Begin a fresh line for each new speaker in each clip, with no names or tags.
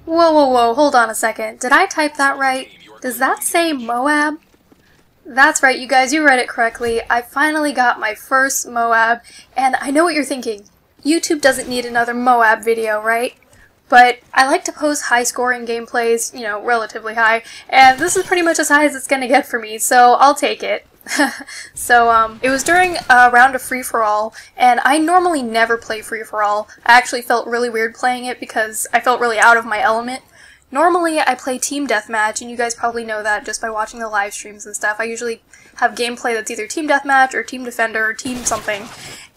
Whoa, whoa, whoa, hold on a second. Did I type that right? Does that say MOAB? That's right, you guys, you read it correctly. I finally got my first MOAB, and I know what you're thinking. YouTube doesn't need another MOAB video, right? But I like to post high-scoring gameplays, you know, relatively high, and this is pretty much as high as it's gonna get for me, so I'll take it. So, it was during a round of free-for-all, and I normally never play free-for-all. I actually felt really weird playing it because I felt really out of my element. Normally, I play Team Deathmatch, and you guys probably know that just by watching the live streams and stuff. I usually have gameplay that's either Team Deathmatch or Team Defender or Team something,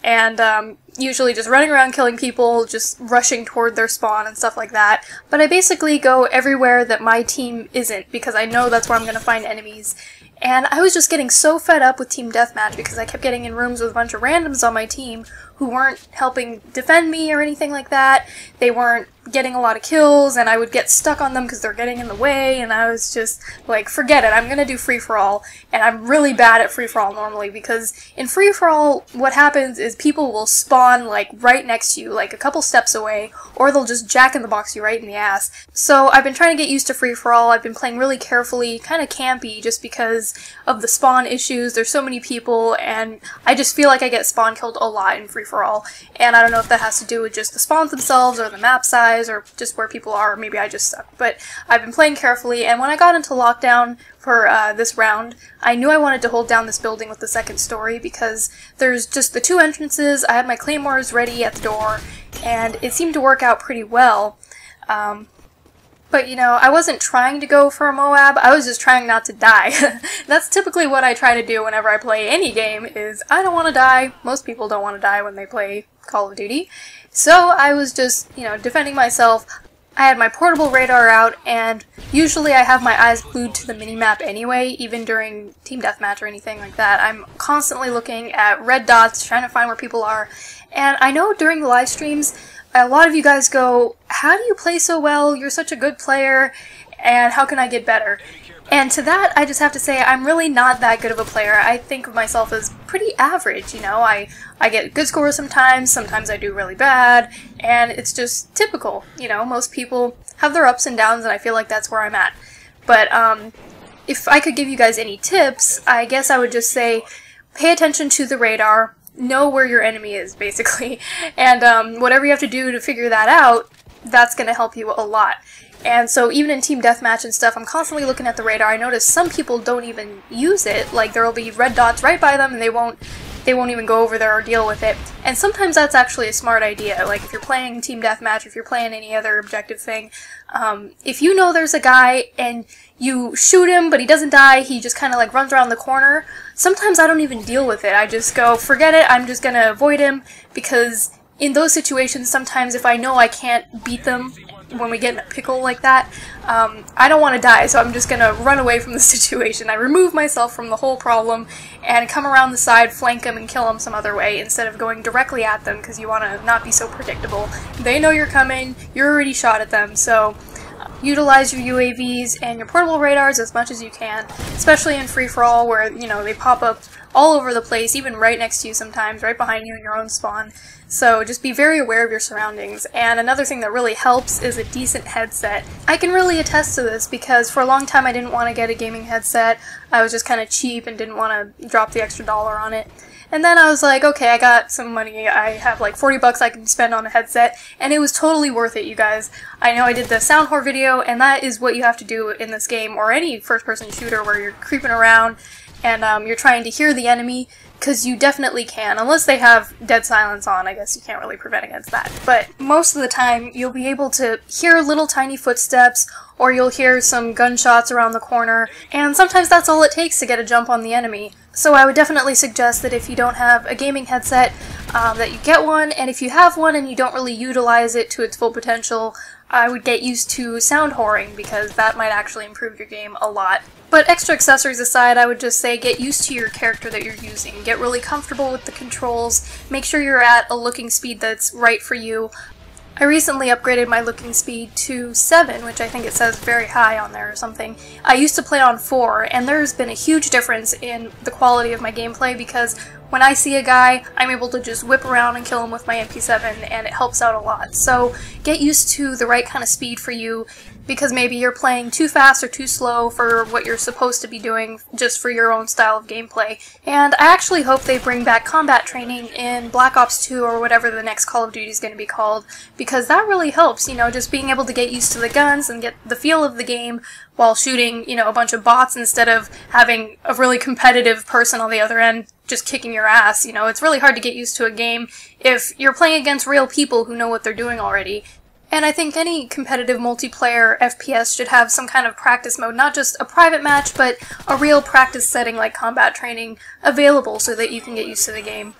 and usually just running around killing people, just rushing toward their spawn and stuff like that. But I basically go everywhere that my team isn't, because I know that's where I'm going to find enemies. And I was just getting so fed up with Team Deathmatch because I kept getting in rooms with a bunch of randoms on my team who weren't helping defend me or anything like that. They weren't getting a lot of kills, and I would get stuck on them because they're getting in the way, and I was just like, forget it, I'm gonna do free-for-all. And I'm really bad at free-for-all normally, because in free-for-all, what happens is people will spawn like right next to you, like a couple steps away, or they'll just jack-in-the-box you right in the ass. So I've been trying to get used to free-for-all. I've been playing really carefully, kind of campy, just because of the spawn issues. There's so many people, and I just feel like I get spawn killed a lot in free-for-all. And I don't know if that has to do with just the spawns themselves, or the map size, or just where people are, or maybe I just suck. But I've been playing carefully, and when I got into lockdown for this round, I knew I wanted to hold down this building with the second story, because there's just the two entrances. I had my claymores ready at the door, and it seemed to work out pretty well. But, you know, I wasn't trying to go for a MOAB, I was just trying not to die. That's typically what I try to do whenever I play any game, is I don't want to die. Most people don't want to die when they play Call of Duty. So I was just, you know, defending myself. I had my portable radar out, and usually I have my eyes glued to the minimap anyway, even during Team Deathmatch or anything like that. I'm constantly looking at red dots, trying to find where people are. And I know during the live streams, a lot of you guys go, how do you play so well? You're such a good player, and how can I get better? And to that, I just have to say I'm really not that good of a player. I think of myself as pretty average, you know. I get good scores sometimes I do really bad, and it's just typical, you know. Most people have their ups and downs, and I feel like that's where I'm at. But if I could give you guys any tips, I guess I would just say pay attention to the radar, know where your enemy is, basically, and whatever you have to do to figure that out, that's going to help you a lot. And so even in Team Deathmatch and stuff, I'm constantly looking at the radar. I notice some people don't even use it. Like, there will be red dots right by them, and they won't even go over there or deal with it. And sometimes that's actually a smart idea. Like, if you're playing Team Deathmatch, if you're playing any other objective thing, if you know there's a guy and you shoot him, but he doesn't die, he just kind of like runs around the corner, sometimes I don't even deal with it. I just go, forget it, I'm just gonna avoid him, because in those situations, sometimes if I know I can't beat them when we get in a pickle like that, I don't want to die, so I'm just gonna run away from the situation. I remove myself from the whole problem and come around the side, flank them, and kill them some other way instead of going directly at them, because you want to not be so predictable. They know you're coming, you're already shot at them, so utilize your UAVs and your portable radars as much as you can, especially in free-for-all where, you know, they pop up all over the place, even right next to you sometimes, right behind you in your own spawn. So just be very aware of your surroundings. And another thing that really helps is a decent headset. I can really attest to this because for a long time I didn't want to get a gaming headset. I was just kind of cheap and didn't want to drop the extra dollar on it. And then I was like, okay, I got some money, I have like 40 bucks I can spend on a headset, and it was totally worth it, you guys. I know I did the sound whore video, and that is what you have to do in this game, or any first-person shooter where you're creeping around and you're trying to hear the enemy, because you definitely can. Unless they have dead silence on, I guess you can't really prevent against that. But most of the time, you'll be able to hear little tiny footsteps, or you'll hear some gunshots around the corner, and sometimes that's all it takes to get a jump on the enemy. So I would definitely suggest that if you don't have a gaming headset, that you get one, and if you have one and you don't really utilize it to its full potential, I would get used to sound whoring, because that might actually improve your game a lot. But extra accessories aside, I would just say get used to your character that you're using. Get really comfortable with the controls, make sure you're at a looking speed that's right for you. I recently upgraded my looking speed to 7, which I think it says very high on there or something. I used to play on 4, and there's been a huge difference in the quality of my gameplay, because when I see a guy, I'm able to just whip around and kill him with my MP7, and it helps out a lot. So get used to the right kind of speed for you, because maybe you're playing too fast or too slow for what you're supposed to be doing just for your own style of gameplay. And I actually hope they bring back combat training in Black Ops 2 or whatever the next Call of Duty is going to be called, because that really helps, you know, just being able to get used to the guns and get the feel of the game while shooting, you know, a bunch of bots instead of having a really competitive person on the other end just kicking your ass. You know, it's really hard to get used to a game if you're playing against real people who know what they're doing already. And I think any competitive multiplayer FPS should have some kind of practice mode, not just a private match, but a real practice setting like combat training available so that you can get used to the game.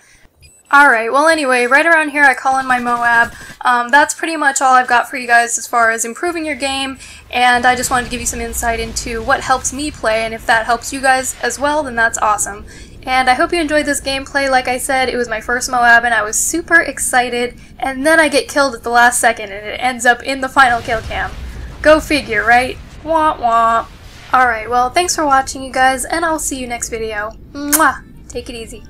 Alright, well anyway, right around here I call in my MOAB. That's pretty much all I've got for you guys as far as improving your game, and I just wanted to give you some insight into what helps me play, and if that helps you guys as well, then that's awesome. And I hope you enjoyed this gameplay. Like I said, it was my first MOAB and I was super excited, and then I get killed at the last second and it ends up in the final kill cam. Go figure, right? Womp womp. Alright, well thanks for watching you guys, and I'll see you next video. Mwah! Take it easy.